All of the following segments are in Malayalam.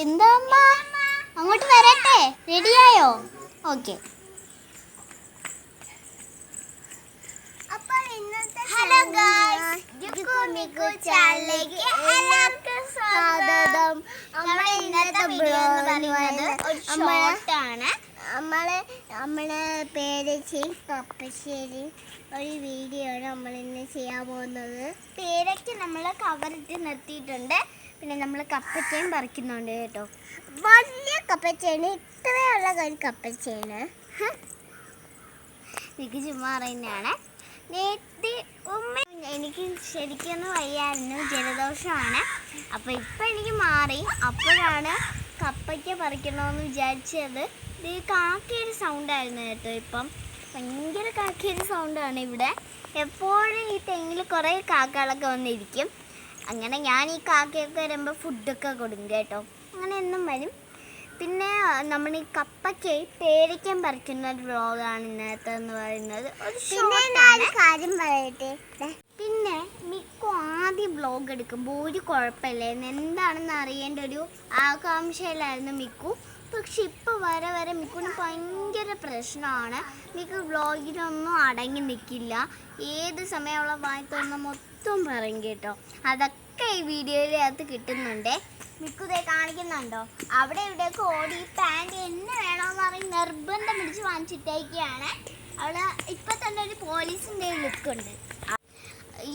എന്താ അമ്മ അങ്ങോട്ട് വരട്ടെ? റെഡിയായോ? ഓക്കെ. ഹലോ ഗായ്സ്, ചാനലിലേക്ക് എല്ലാവർക്കും സ്വാഗതം. നമ്മുടെ ഇന്നത്തെ വീഡിയോ എന്ന് പറയുന്നത് ഒരു ഷോർട്ടാണ്. നമ്മളെ പേരച്ചയും പപ്പശ്ശേരിയും ഒരു വീഡിയോ ആണ് നമ്മൾ ഇന്ന് ചെയ്യാൻ പോകുന്നത്. പേരയ്ക്ക് നമ്മൾ കവറിട്ട് നിർത്തിയിട്ടുണ്ട്. പിന്നെ നമ്മൾ കപ്പച്ചയും പറിക്കുന്നുണ്ട് കേട്ടോ. വലിയ കപ്പച്ചയാണ്, ഇത്രയുള്ള ഒരു കപ്പച്ചയാണ്. എനിക്ക് ചുമ്മാ പറയുന്നതാണ്. എനിക്ക് ശരിക്കൊന്നും വയ്യായിരുന്നു, ജലദോഷമാണ്. അപ്പോൾ ഇപ്പം എനിക്ക് മാറി. അപ്പോഴാണ് കപ്പയ്ക്ക പറിക്കണമെന്ന് വിചാരിച്ചത്. ഇത് കാക്കയുടെ സൗണ്ടായിരുന്നു കേട്ടോ. ഇപ്പം ഭയങ്കര കാക്കയുടെ സൗണ്ടാണ് ഇവിടെ. എപ്പോഴും ഈ തെങ്ങിൽ കുറേ കാക്കകളൊക്കെ വന്നിരിക്കും. അങ്ങനെ ഞാൻ ഈ കാക്കയൊക്കെ വരുമ്പോൾ ഫുഡൊക്കെ കൊടുക്കും കേട്ടോ. അങ്ങനെ എന്നും വരും. പിന്നെ നമ്മൾ ഈ കപ്പയ്ക്ക് പേരയ്ക്കാൻ പറിക്കുന്ന ഒരു വ്ളോഗാണ് ഇന്നത്തെ എന്ന് പറയുന്നത്. ഒരു കാര്യം പറയട്ടെ. പിന്നെ മിക്കു ആദ്യം വ്ളോഗ് എടുക്കുമ്പോൾ ഒരു കുഴപ്പമില്ലായിരുന്നു, എന്താണെന്ന് അറിയേണ്ട ഒരു ആകാംക്ഷയിലായിരുന്നു മിക്കു. പക്ഷെ ഇപ്പോൾ വരെ മിക്കുവിന് ഭയങ്കര പ്രശ്നമാണ്. മിക്കു വ്ളോഗിലൊന്നും അടങ്ങി നിൽക്കില്ല. ഏത് സമയമുള്ള വായിത്തൊന്ന മൊത്തം പറയും കേട്ടോ. അതൊക്കെ ഈ വീഡിയോയിലകത്ത് കിട്ടുന്നുണ്ട്. മിക്കുതേ കാണിക്കുന്നുണ്ടോ? അവിടെ ഇവിടെയൊക്കെ ഓടി പാൻറ് എന്നെ വേണമെന്ന് പറയും നിർബന്ധം പിടിച്ച് വാങ്ങിച്ചിട്ടേക്കാണ്. അവള് ഇപ്പം തന്നെ ഒരു പോലീസിൻ്റെ ലുക്കുണ്ട്.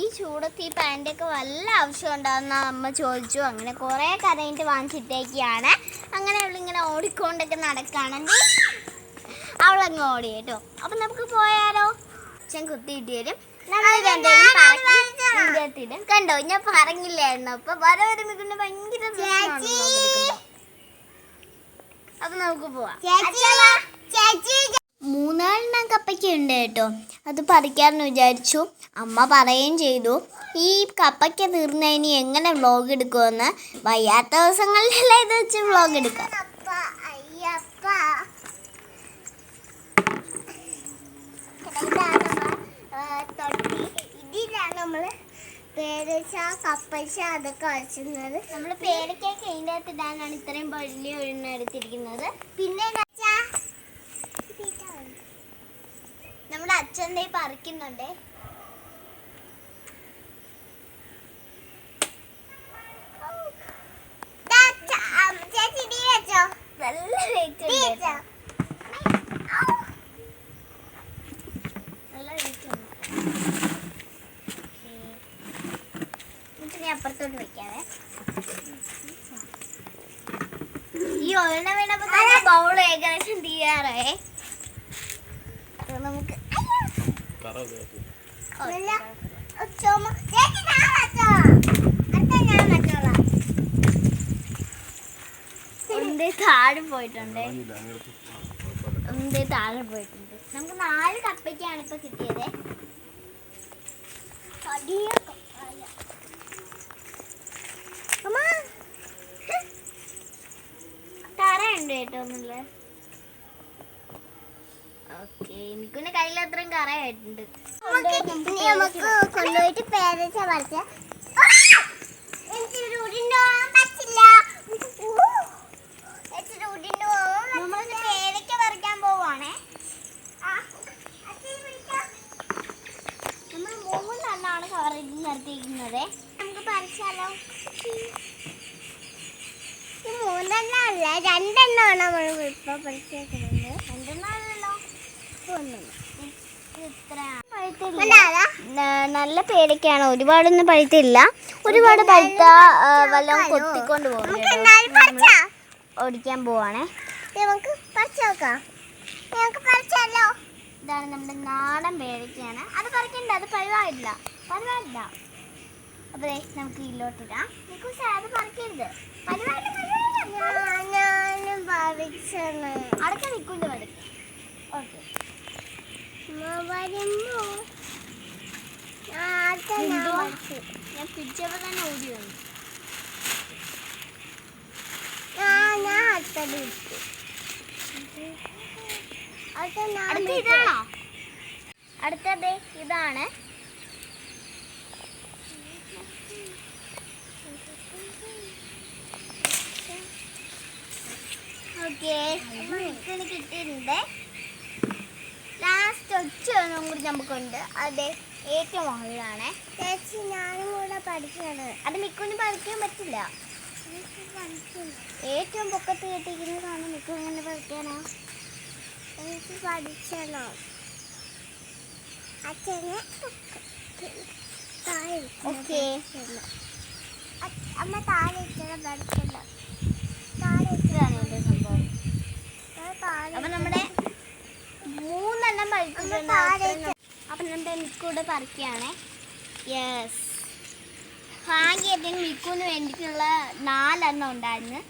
ഈ ചൂടത്ത് ഈ പാൻറ്റൊക്കെ വല്ല ആവശ്യം ഉണ്ടാകുന്ന അമ്മ ചോദിച്ചു. അങ്ങനെ കുറേ കരയിട്ട് വാങ്ങിച്ചിട്ടേക്കാണ്. അങ്ങനെ അവളിങ്ങനെ ഓടിക്കൊണ്ടൊക്കെ നടക്കുകയാണെങ്കിൽ അവളങ്ങ് ഓടി കേട്ടോ. അപ്പം നമുക്ക് പോയാലോ? അച്ഛൻ കുത്തിയിട്ട് വരും. കണ്ടോ, ഞാൻ പറഞ്ഞില്ലായിരുന്നു. അപ്പൊ വരെ മിക്കുന്നെ ഭയങ്കര. അപ്പൊ നമുക്ക് പോവാം. 3-4 കപ്പയ്ക്ക ഉണ്ട് കേട്ടോ. അത് പറിക്കാമെന്ന് വിചാരിച്ചു. അമ്മ പറയുകയും ചെയ്തു ഈ കപ്പയ്ക്ക തീർന്നതിന് എങ്ങനെ വ്ളോഗ് എടുക്കുമെന്ന്. വയ്യാത്ത ദിവസങ്ങളിലെല്ലാം ഇത് വെച്ച് വ്ളോഗ് എടുക്കാം. ഇതിലാണ് നമ്മൾ പേരച്ച കപ്പച്ച അതൊക്കെ വച്ചുന്നത്. നമ്മൾ പേരയ്ക്കൊക്കെ അതിൻ്റെ അകത്ത് ഇടാനാണ് ഇത്രയും വലിയ ഒരെണ്ണം എടുത്തിരിക്കുന്നത്. പിന്നെ നമ്മുടെ അച്ഛൻ്റെ പറിക്കുന്നുണ്ട്. നല്ല വെയിറ്റ് അപ്പുറത്തോട്ട് വെക്കാവേ. ഈ ഒരെണ്ണം വീണപ്പോ തന്നെ ബൗൾ ഏകദേശം തീരാറേ. നമുക്ക് താഴെ പോയിട്ടുണ്ട്. നമുക്ക് 4 കപ്പയ്ക്കാണ് ഇപ്പൊ കിട്ടിയത്. കറയുണ്ട് കേട്ടോ ഒന്നുമില്ല. ഓക്കെ, മിക്കുവിന്റെ കയ്യിൽ അത്രയും കറയായിട്ടുണ്ട്. നമുക്ക് കൊണ്ടുപോയിട്ട് പേരച്ച പറിച്ച പേരയ്ക്ക പറിക്കാൻ പോവാണേ. നമ്മൾ 3 കവറിൽ നിർത്തിയിരിക്കുന്നത്. നമുക്ക് പറിച്ചാലോ? 3 അല്ല 2 നമ്മൾ ഇപ്പൊ പറിച്ചേക്കുന്നത്. 2 നല്ല പേരയ്ക്കാണ്. ഒരുപാടൊന്നും പഴുത്തില്ല. ഒരുപാട് പഴുത്ത വല്ലതും കൊത്തിക്കൊണ്ട് പോകും. ഓടിക്കാൻ പോവാണേ. നമുക്ക് പറിച്ചു നോക്കാം. പറിച്ചാലോ? ഇതാണ് നമ്മുടെ നാടൻ പേരയ്ക്കാണ്. അത് പറിക്കണ്ട, അത് പഴുവായില്ല. അപ്പൊ നമുക്ക് ഇതിലോട്ടിടാം. അത് പറിക്കരുത്. അടുത്ത നിൽക്കൊണ്ട് പറിക്കും. ഓക്കെ, ഞാൻ പിടിച്ചപ്പോ തന്നെ ഓടി വന്നു. ഇതാണോ? അടുത്തത് ഇതാണ്. നമ്മുടെ ലാസ്റ്റ് ഒച്ച ഒന്നും കൂടി നമുക്കുണ്ട്. അതെ, ഏറ്റവും മുകളിലാണ്. ചേച്ചി ഞാനും കൂടെ പഠിക്കണം. അത് മിക്കുവിന് പഠിക്കാൻ പറ്റില്ല. ഏറ്റവും പൊക്കത്ത് കെട്ടിയിരിക്കുന്നതാണ്. മിക്കു എങ്ങനെ പഠിക്കാനോ? എനിക്ക് പഠിച്ചണോ? അച്ഛനെ ഓക്കെ അമ്മ താഴെ ഇച്ചിരി പഠിച്ചല്ലോ. താഴെ ഇച്ചിരാണ് എൻ്റെ സംഭവം. അപ്പൊ നമ്മുടെ 3 എണ്ണം പഠിച്ചിട്ടുണ്ട്. അപ്പൊ നമ്മുടെ മിക്കൂടെ പറിക്കുകയാണേ. യെസ്, ഭാഗ്യത്തിന് മിക്കുവിന് വേണ്ടിയിട്ടുള്ള 4 എണ്ണം ഉണ്ടായിരുന്നു.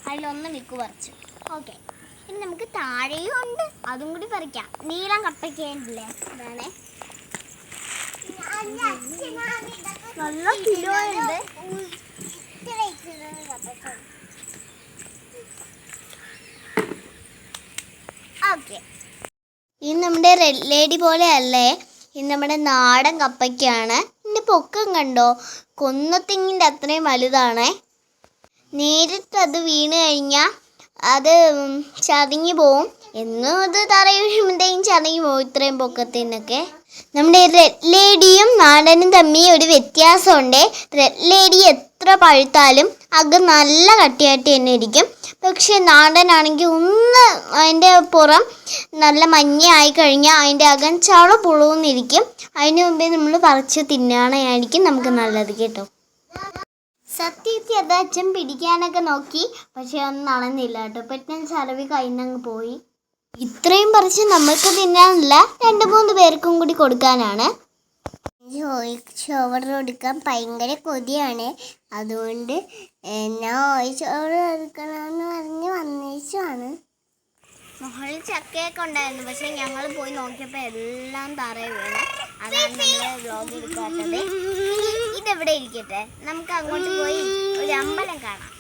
അതിലൊന്ന് മിക്കു പറിച്ചു. ഓക്കെ, ഇനി നമുക്ക് താഴെയും ഉണ്ട്, അതും കൂടി പറിക്കാം. നീളം കപ്പയ്ക്കല്ലേ ഇതാണേ. നല്ല കിലോ ഉണ്ട്. ഓക്കെ, ഇത് നമ്മുടെ റെഡ് ലേഡി പോലെ അല്ലേ? ഇത് നമ്മുടെ നാടൻ കപ്പയ്ക്കാണ്. ഇതിൻ്റെ പൊക്കം കണ്ടോ? കൊന്നത്തെങ്ങിൻ്റെ അത്രയും വലുതാണേ. നേരിട്ട് അത് വീണ് കഴിഞ്ഞാൽ അത് ചതഞ്ഞു പോവും. എന്നും അത് തറയിൽ വീഴുമ്പോഴത്തേക്കും ചതഞ്ഞു പോകും. ഇത്രയും പൊക്കത്തിനൊക്കെ. നമ്മുടെ റെഡ് ലേഡിയും നാടനും തമ്മിൽ ഒരു വ്യത്യാസമുണ്ട്. റെഡ് ലേഡി എത്ര പഴുത്താലും അകം നല്ല കട്ടിയായിട്ട് തന്നെ ഇരിക്കും. പക്ഷെ നാടനാണെങ്കിൽ ഒന്ന് അതിൻ്റെ പുറം നല്ല മഞ്ഞയായി കഴിഞ്ഞാൽ അതിൻ്റെ അകം ചള പുളുന്നിരിക്കും. അതിന് മുമ്പേ നമ്മൾ പറിച്ച് തിന്നാനായിരിക്കും നമുക്ക് നല്ലത് കേട്ടോ. സത്യത്തിൽ അത് അച്ഛൻ പിടിക്കാനൊക്കെ നോക്കി, പക്ഷെ ഒന്നും നടന്നില്ല കേട്ടോ. പെട്ടെന്ന് ചലവി കയ്യിന്നങ്ങ് പോയി. ഇത്രയും പറിച്ച് നമുക്ക് തിന്നാനല്ല, 2-3 പേർക്കും കൂടി കൊടുക്കാനാണ്. ചോറ് കൊടുക്കാൻ ഭയങ്കര കൊതിയാണ്. അതുകൊണ്ട് ചോറ് കൊടുക്കണമെന്ന് പറഞ്ഞ് വന്നേച്ചുമാണ്. മുകളിൽ ചക്കയൊക്കെ ഉണ്ടായിരുന്നു, പക്ഷെ ഞങ്ങൾ പോയി നോക്കിയപ്പോൾ എല്ലാം തറയിൽ വീണ്. അതാണ് നമ്മൾ വ്ലോഗ് എടുക്കാത്തത്. ഇതെവിടെ ഇരിക്കട്ടെ, നമുക്ക് അങ്ങോട്ട് പോയി ഒരു അമ്പലം കാണാം.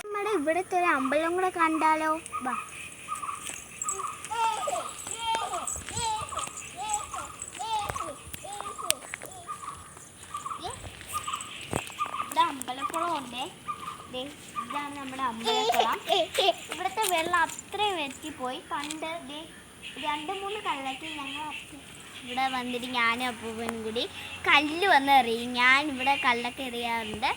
നമ്മുടെ ഇവിടുത്തെ ഒരു അമ്പലം കൂടെ കണ്ടാലോ? ബാ. ഇവിടെ അമ്പലക്കുളം ഉണ്ടേ. ഇതാണ് നമ്മുടെ അമ്പലക്കുളം. ഇവിടുത്തെ വെള്ളം അത്രയും വെറ്റിപ്പോയി. പണ്ട് 2-3 കല്ലൊക്കെ ഞങ്ങൾ ഇവിടെ വന്നിട്ട് ഞാനും അപ്പൂപ്പനും കൂടി കല്ല് വന്ന് എറിയും. ഞാൻ ഇവിടെ കല്ലൊക്കെ എറിയാറുണ്ട്.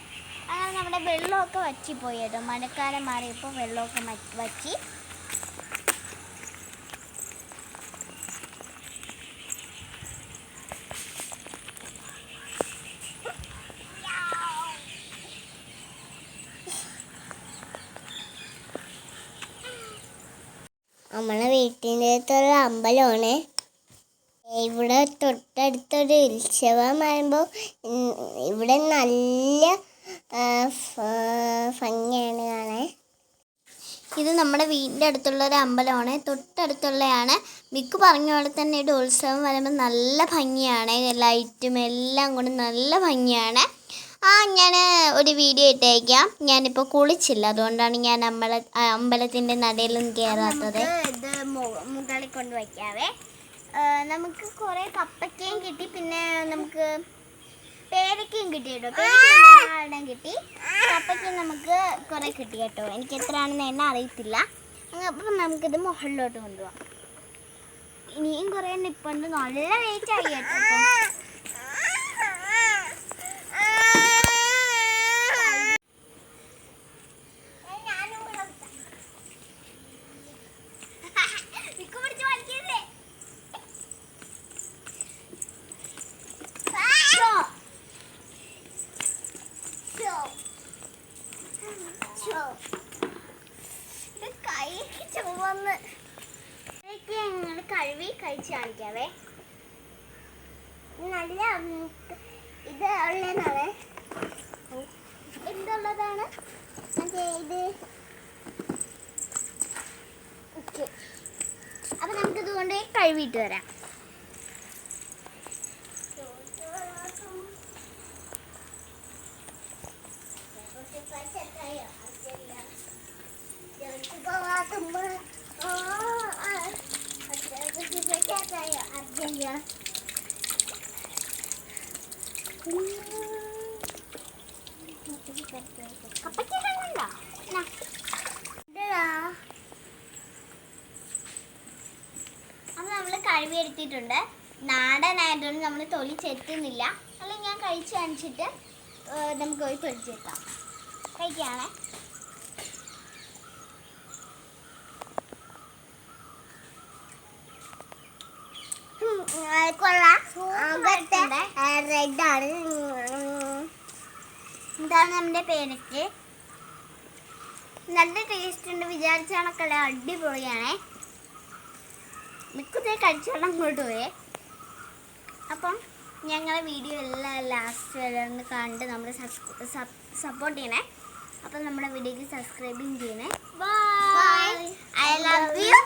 അങ്ങനെ നമ്മുടെ വെള്ളമൊക്കെ വറ്റിപ്പോയി കേട്ടോ. മഴക്കാലം മാറിയപ്പോൾ വെള്ളമൊക്കെ വറ്റി. നമ്മളെ വീട്ടിൻ്റെ അടുത്തുള്ള അമ്പലമാണ്. ഇവിടെ തൊട്ടടുത്തൊരു ഉത്സവം വരുമ്പോൾ ഇവിടെ നല്ല ഭംഗിയാണ് കാണാൻ. ഇത് നമ്മുടെ വീടിൻ്റെ അടുത്തുള്ളൊരു അമ്പലമാണ്. തൊട്ടടുത്തുള്ളതാണ്. മിക്കു പറഞ്ഞ പോലെ തന്നെ ഇവിടെ ഉത്സവം വരുമ്പോൾ നല്ല ഭംഗിയാണ്. ലൈറ്റും എല്ലാം കൊണ്ട് നല്ല ഭംഗിയാണ്. ഞാൻ ഒരു വീഡിയോ ഇട്ടേക്കാം. ഞാനിപ്പോൾ കുളിച്ചില്ല, അതുകൊണ്ടാണ് ഞാൻ അമ്പലത്തിൻ്റെ നടയിലൊന്നും കയറാത്തത്. ഇത് മുകളിൽ കൊണ്ട് വയ്ക്കാവേ. നമുക്ക് കുറേ കപ്പയ്ക്കയും കിട്ടി, പിന്നെ നമുക്ക് പേരയ്ക്കയും കിട്ടി കേട്ടോ. പേരയ്ക്കും കിട്ടി, കപ്പയ്ക്കും നമുക്ക് കുറേ കിട്ടി കേട്ടോ. എനിക്ക് എത്രയാണെന്ന് എന്നെ അറിയത്തില്ല. അപ്പം നമുക്കിത് മുകളിലോട്ട് കൊണ്ടുപോകാം. ഇനിയും കുറേ നിപ്പുണ്ട്. നല്ല വെയിറ്റ് ആയി കേട്ടോ. കഴുകി കഴിച്ച് കാണിക്കാവേ. നല്ല ഇത് ഉള്ളതാണ്. എന്തുള്ളതാണ് ഇത്? ഓക്കെ, അപ്പം നമുക്കിത് കൊണ്ട് കഴുകിയിട്ട് വരാം. എടുത്തിട്ടുണ്ട്. നാടനായതുകൊണ്ട് നമ്മൾ തൊലി ചെത്തുന്നില്ല. അല്ലെങ്കിൽ ഞാൻ കഴിച്ച് കാണിച്ചിട്ട് നമുക്ക് പോയി തൊലിച്ചെടുക്കാം. കഴിക്കുകയാണേ. റെഡാണ്. ഇതാണ് നമ്മുടെ പേരറ്റ്. നല്ല ടേസ്റ്റ് ഉണ്ട്. വിചാരിച്ച കണക്കല്ല, അടിപൊളിയാണേ. മിക്കതേ കഴിച്ചോളം അങ്ങോട്ട് പോയേ. അപ്പം ഞങ്ങളെ വീഡിയോ എല്ലാം ലാസ്റ്റ് വരെ ഒന്ന് കണ്ട് നമ്മൾ സപ്പോർട്ട് ചെയ്യണേ. അപ്പം നമ്മുടെ വീഡിയോക്ക് സബ്സ്ക്രൈബും ചെയ്യണേ. ബൈ. I love you.